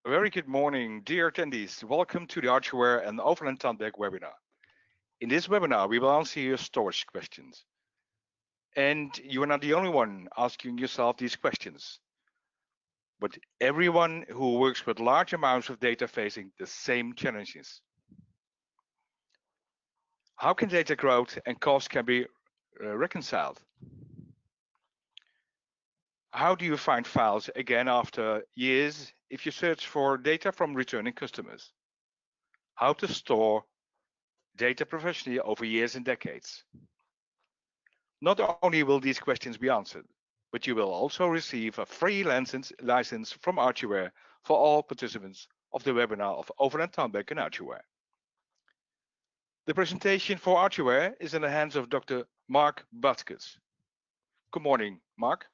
A very good morning, dear attendees. Welcome to the Archiware and Overland-Tandberg webinar. In this webinar, we will answer your storage questions. And you are not the only one asking yourself these questions, but everyone who works with large amounts of data facing the same challenges. How can data growth and cost can be reconciled? How do you find files again after years if you search for data from returning customers? How to store data professionally over years and decades? Not only will these questions be answered, but you will also receive a free license from Archiware for all participants of the webinar of Overland-Tandberg and Archiware. The presentation for Archiware is in the hands of Dr. Mark Butkus. Good morning, Mark.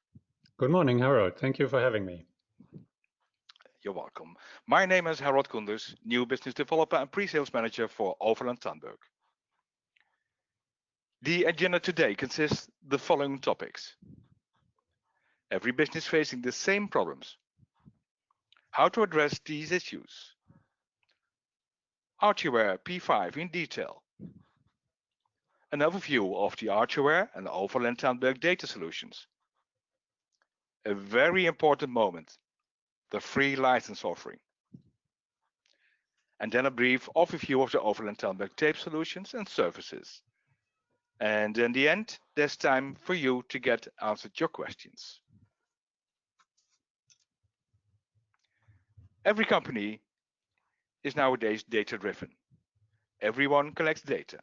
Good morning, Harold. Thank you for having me. You're welcome. My name is Harold Koenders, new business developer and pre-sales manager for Overland-Tandberg. The agenda today consists of the following topics. Every business facing the same problems. How to address these issues. Archiware P5 in detail. An overview of the Archiware and Overland-Tandberg data solutions. A very important moment, the free license offering. And then a brief overview of the Overland-Tandberg tape solutions and services. And in the end, there's time for you to get answered your questions. Every company is nowadays data-driven. Everyone collects data.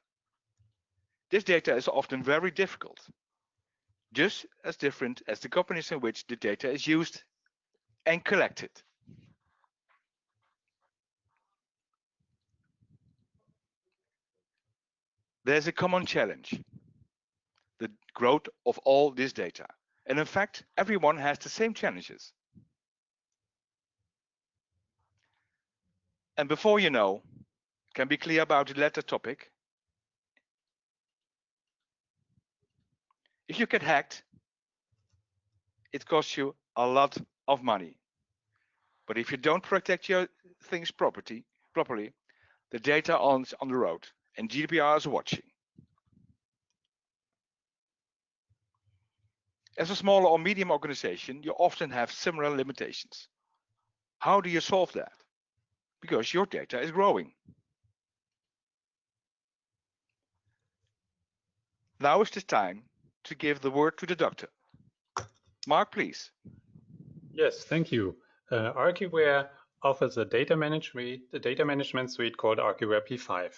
This data is often very difficult, just as different as the companies in which the data is used and collected. There's a common challenge, the growth of all this data. And in fact, everyone has the same challenges. And before you know, can be clear about the latter topic. If you get hacked, it costs you a lot of money. But if you don't protect your things properly, the data is on the road and GDPR is watching. As a small or medium organization, you often have similar limitations. How do you solve that? Because your data is growing. Now is the time to give the word to the doctor. Mark, please. Yes, thank you. Archiware offers a data management suite called Archiware P5.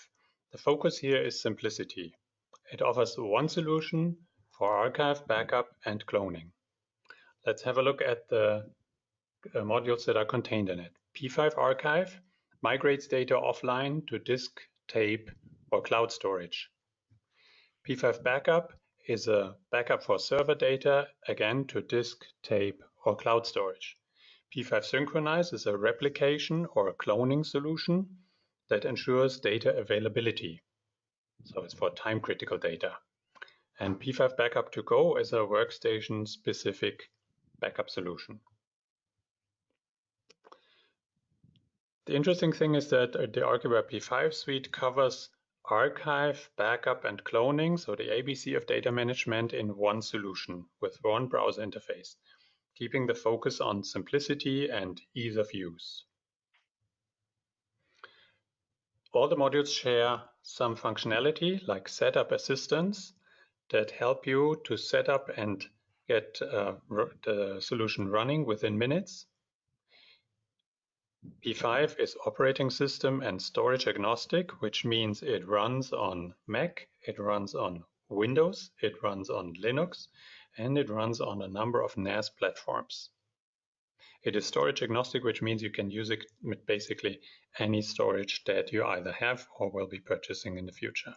The focus here is simplicity. It offers one solution for archive, backup, and cloning. Let's have a look at the modules that are contained in it. P5 Archive migrates data offline to disk, tape, or cloud storage. P5 Backup is a backup for server data, again to disk, tape, or cloud storage. P5 Synchronize is a replication or a cloning solution that ensures data availability. So it's for time-critical data. And P5 Backup to Go is a workstation-specific backup solution. The interesting thing is that the Archiware P5 suite covers archive, backup, and cloning, so the ABC of data management in one solution with one browser interface, keeping the focus on simplicity and ease of use. All the modules share some functionality like setup assistance that help you to set up and get the solution running within minutes. P5 is operating system and storage agnostic, which means it runs on Mac, it runs on Windows, it runs on Linux, and it runs on a number of NAS platforms. It is storage agnostic, which means you can use it with basically any storage that you either have or will be purchasing in the future.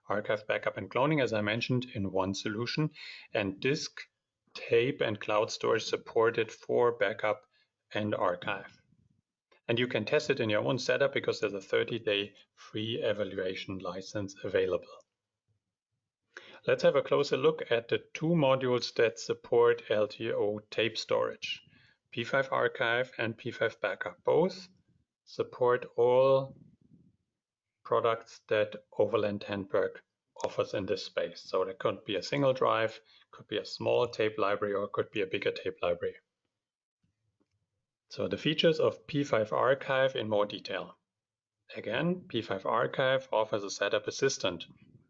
Archive, backup, and cloning, as I mentioned, in one solution, and disk, tape, and cloud storage supported for backup and archive. And you can test it in your own setup because there's a 30-day free evaluation license available. Let's have a closer look at the two modules that support LTO tape storage. P5 Archive and P5 Backup. Both support all products that Overland-Tandberg offers in this space. So there could be a single drive, could be a small tape library, or could be a bigger tape library. So the features of P5 Archive in more detail. Again, P5 Archive offers a setup assistant.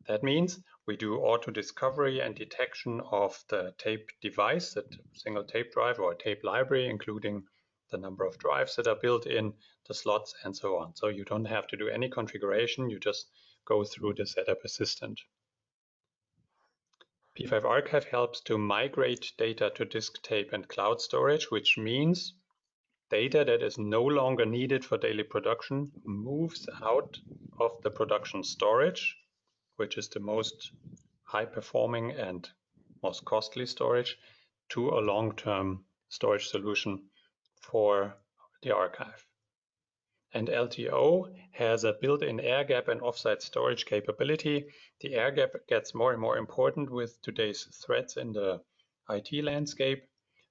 That means we do auto discovery and detection of the tape device, the single tape drive or tape library, including the number of drives that are built in, the slots, and so on. So you don't have to do any configuration, you just go through the setup assistant. P5 Archive helps to migrate data to disk tape and cloud storage, which means data that is no longer needed for daily production moves out of the production storage, which is the most high-performing and most costly storage, to a long-term storage solution for the archive. And LTO has a built-in air gap and offsite storage capability. The air gap gets more and more important with today's threats in the IT landscape.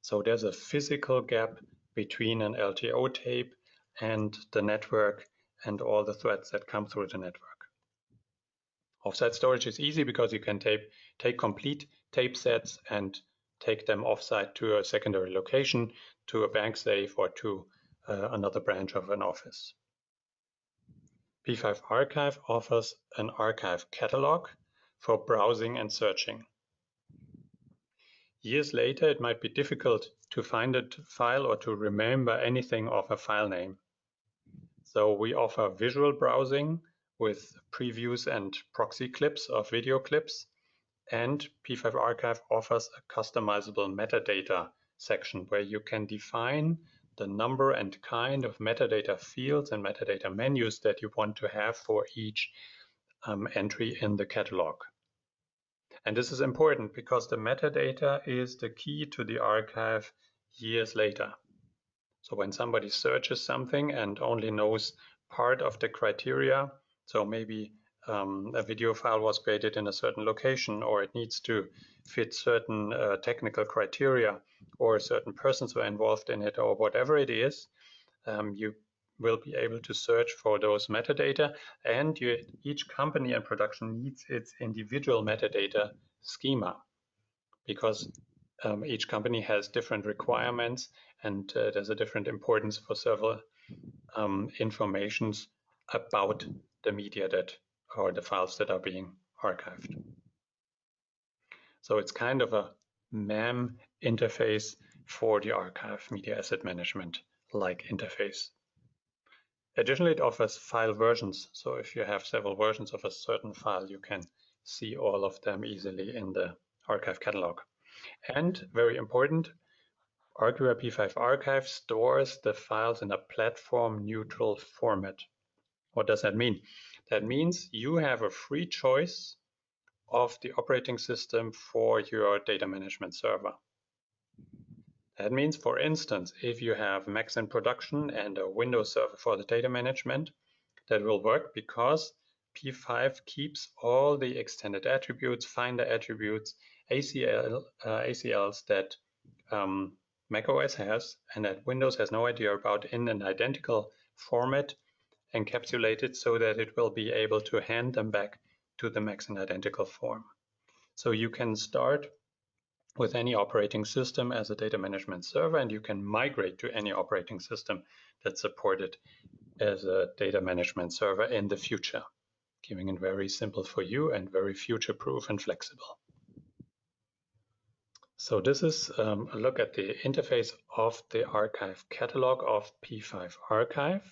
So there's a physical gap between an LTO tape and the network and all the threads that come through the network. Offsite storage is easy because you can take complete tape sets and take them offsite to a secondary location, to a bank safe, or to another branch of an office. P5 Archive offers an archive catalog for browsing and searching. Years later, it might be difficult to find a file or to remember anything of a file name. So we offer visual browsing with previews and proxy clips of video clips, and P5 Archive offers a customizable metadata section where you can define the number and kind of metadata fields and metadata menus that you want to have for each entry in the catalog. And this is important because the metadata is the key to the archive years later. So when somebody searches something and only knows part of the criteria, so maybe a video file was created in a certain location, or it needs to fit certain technical criteria, or certain persons were involved in it, or whatever it is, you will be able to search for those metadata, and each company and production needs its individual metadata schema, because each company has different requirements, and there's a different importance for several informations about the media or the files that are being archived. So it's kind of a MEM interface for the archive, media asset management like interface. Additionally, it offers file versions. So if you have several versions of a certain file, you can see all of them easily in the archive catalog. And very important, Archiware P5 Archive stores the files in a platform-neutral format. What does that mean? That means you have a free choice of the operating system for your data management server. That means, for instance, if you have Macs in production and a Windows server for the data management, that will work because P5 keeps all the extended attributes, Finder attributes, ACLs that macOS has and that Windows has no idea about in an identical format, encapsulated so that it will be able to hand them back to the Macs in identical form. So you can start with any operating system as a data management server, and you can migrate to any operating system that's supported as a data management server in the future, giving it very simple for you and very future-proof and flexible. So this is a look at the interface of the archive catalog of P5 Archive.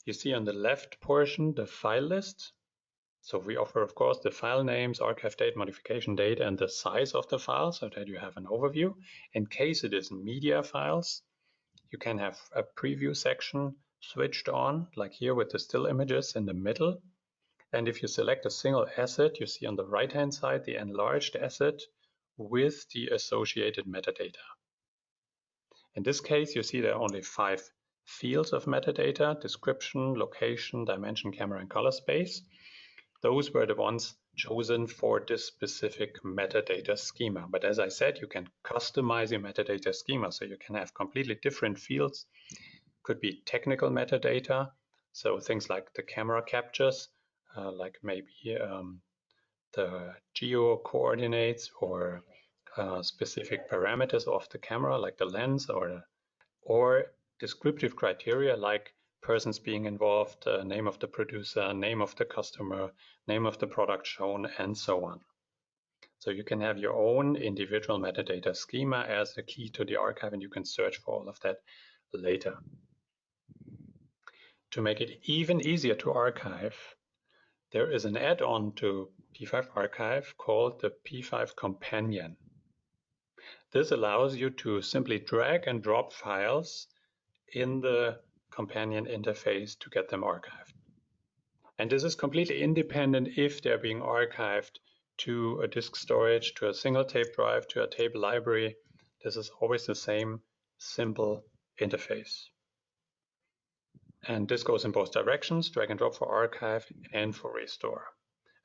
You see on the left portion the file list. So we offer, of course, the file names, archive date, modification date, and the size of the file so that you have an overview. In case it is media files, you can have a preview section switched on, like here with the still images in the middle. And if you select a single asset, you see on the right-hand side the enlarged asset with the associated metadata. In this case, you see there are only 5 fields of metadata: description, location, dimension, camera, and color space. Those were the ones chosen for this specific metadata schema. But as I said, you can customize your metadata schema, so you can have completely different fields. Could be technical metadata, so things like the camera captures, like maybe the geo coordinates or specific parameters of the camera, like the lens, or descriptive criteria like persons being involved, name of the producer, name of the customer, name of the product shown, and so on. So you can have your own individual metadata schema as the key to the archive, and you can search for all of that later. To make it even easier to archive, there is an add-on to P5 Archive called the P5 Companion. This allows you to simply drag and drop files in the companion interface to get them archived. And this is completely independent if they're being archived to a disk storage, to a single tape drive, to a tape library. This is always the same simple interface. And this goes in both directions, drag and drop for archive and for restore.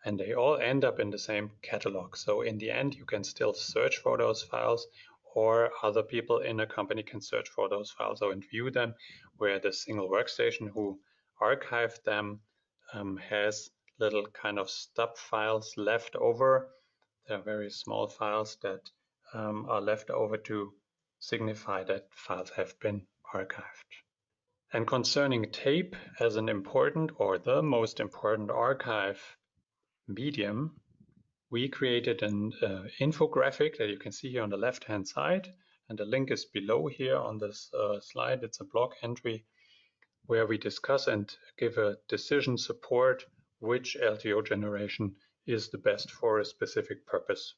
And they all end up in the same catalog. So in the end, you can still search for those files, or other people in a company can search for those files and view them, where the single workstation who archived them has little kind of stub files left over. They're very small files that are left over to signify that files have been archived. And concerning tape as an important or the most important archive medium, we created an infographic that you can see here on the left-hand side, and the link is below here on this slide. It's a blog entry where we discuss and give a decision support which LTO generation is the best for a specific purpose.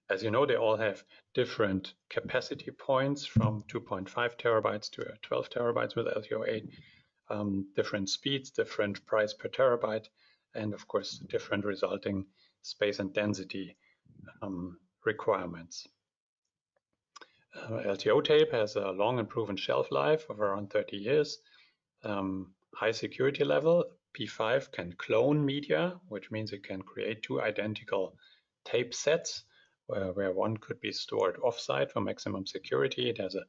As you know, they all have different capacity points from 2.5 terabytes to 12 terabytes with LTO-8, different speeds, different price per terabyte, and of course, different resulting space and density requirements. LTO tape has a long and proven shelf life of around 30 years, high security level. P5 can clone media, which means it can create two identical tape sets, where one could be stored offsite for maximum security. It has a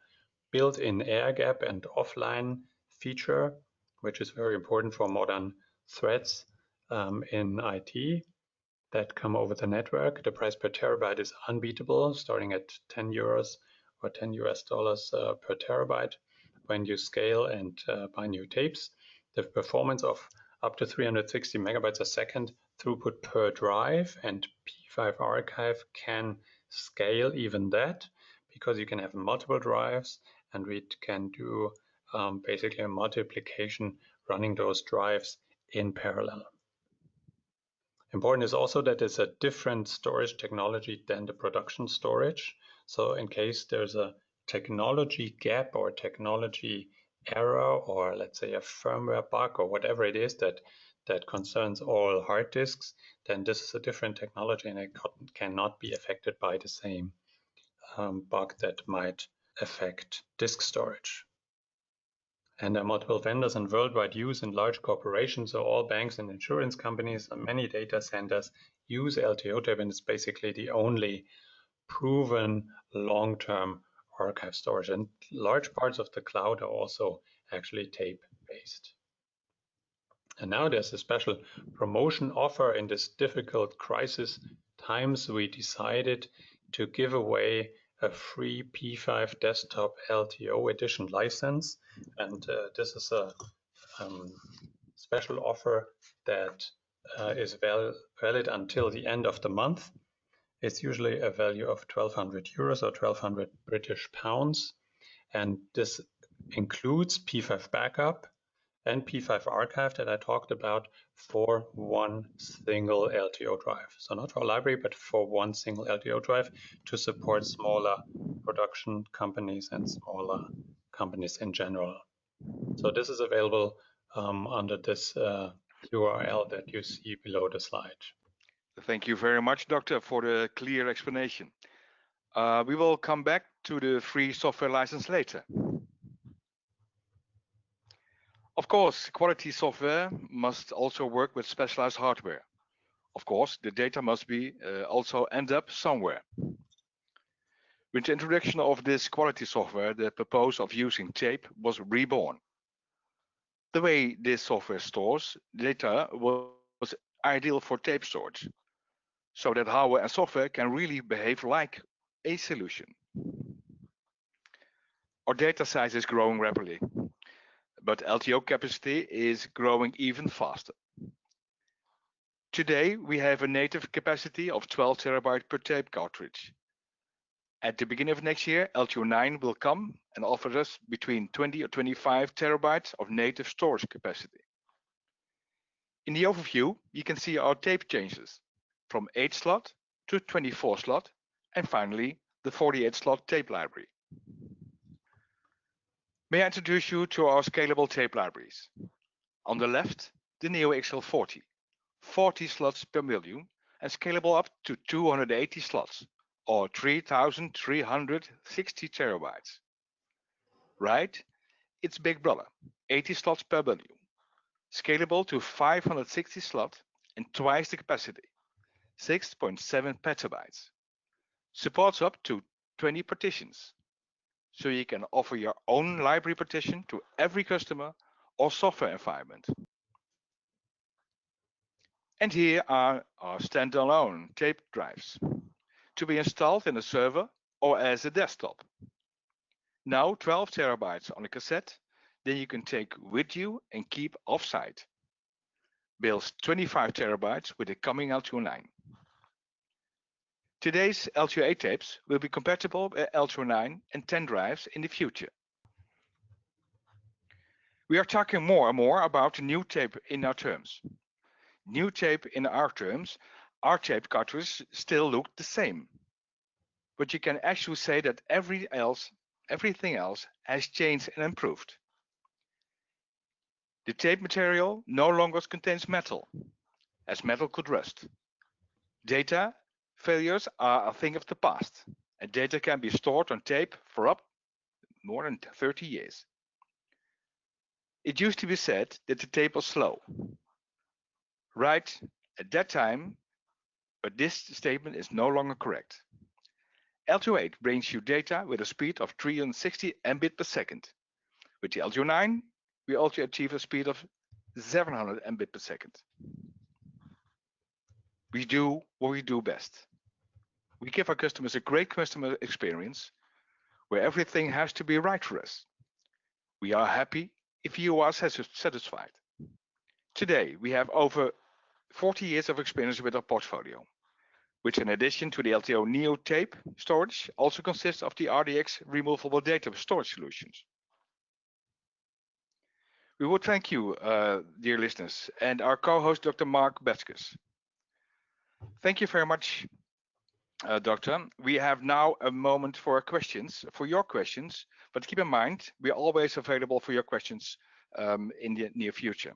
built-in air gap and offline feature, which is very important for modern threats in IT that come over the network. The price per terabyte is unbeatable, starting at 10 euros or $10 per terabyte when you scale and buy new tapes. The performance of up to 360 megabytes a second throughput per drive, and P5 Archive can scale even that because you can have multiple drives, and we can do basically a multiplication running those drives in parallel. Important is also that it's a different storage technology than the production storage. So in case there's a technology gap or technology error, or let's say a firmware bug or whatever it is that concerns all hard disks, then this is a different technology and it cannot be affected by the same bug that might affect disk storage. And there are multiple vendors and worldwide use in large corporations, so all banks and insurance companies and many data centers use LTO tape, and it's basically the only proven long-term archive storage. And large parts of the cloud are also actually tape-based. And now there's a special promotion offer. In this difficult crisis times, we decided to give away a free P5 desktop LTO edition license. And this is a special offer that is valid until the end of the month. It's usually a value of 1,200 euros or 1,200 British pounds. And this includes P5 backup and P5 archive that I talked about for one single LTO drive. So not for a library, but for one single LTO drive to support smaller production companies and smaller companies in general. So this is available under this URL that you see below the slide. Thank you very much, Doctor, for the clear explanation. We will come back to the free software license later. Of course, quality software must also work with specialized hardware. Of course, the data must be also end up somewhere. With the introduction of this quality software, the purpose of using tape was reborn. The way this software stores data was ideal for tape storage, so that hardware and software can really behave like a solution. Our data size is growing rapidly, but LTO capacity is growing even faster. Today, we have a native capacity of 12 terabyte per tape cartridge. At the beginning of next year, LTO9 will come and offer us between 20 or 25 terabytes of native storage capacity. In the overview, you can see our tape changes from 8 slot to 24 slot, and finally the 48 slot tape library. May I introduce you to our scalable tape libraries? On the left, the Neo XL40, 40 slots per million and scalable up to 280 slots, or 3,360 terabytes. Right, it's Big Brother, 80 slots per million, scalable to 560 slots and twice the capacity, 6.7 petabytes. Supports up to 20 partitions, so you can offer your own library partition to every customer or software environment. And here are our standalone tape drives, to be installed in a server or as a desktop. Now 12 terabytes on a cassette, then you can take with you and keep offsite. Builds 25 terabytes with the coming LTO9. Today's LTO8 tapes will be compatible with LTO9 and 10 drives in the future. We are talking more and more about new tape in our terms. New tape in our terms, our tape cartridges still look the same. But you can actually say that everything else has changed and improved. The tape material no longer contains metal, as metal could rust. Data failures are a thing of the past, and data can be stored on tape for up more than 30 years. It used to be said that the tape was slow. Right at that time, but this statement is no longer correct. LTO8 brings you data with a speed of 360 Mbit per second. With the LTO9, we also achieve a speed of 700 Mbit per second. We do what we do best. We give our customers a great customer experience where everything has to be right for us. We are happy if you are satisfied. Today, we have over 40 years of experience with our portfolio, which in addition to the LTO Neo tape storage also consists of the RDX removable data storage solutions. We would thank you, dear listeners, and our co-host, Dr. Mark Betskes. Thank you very much, Doctor. We have now a moment for your questions, but keep in mind, we are always available for your questions in the near future.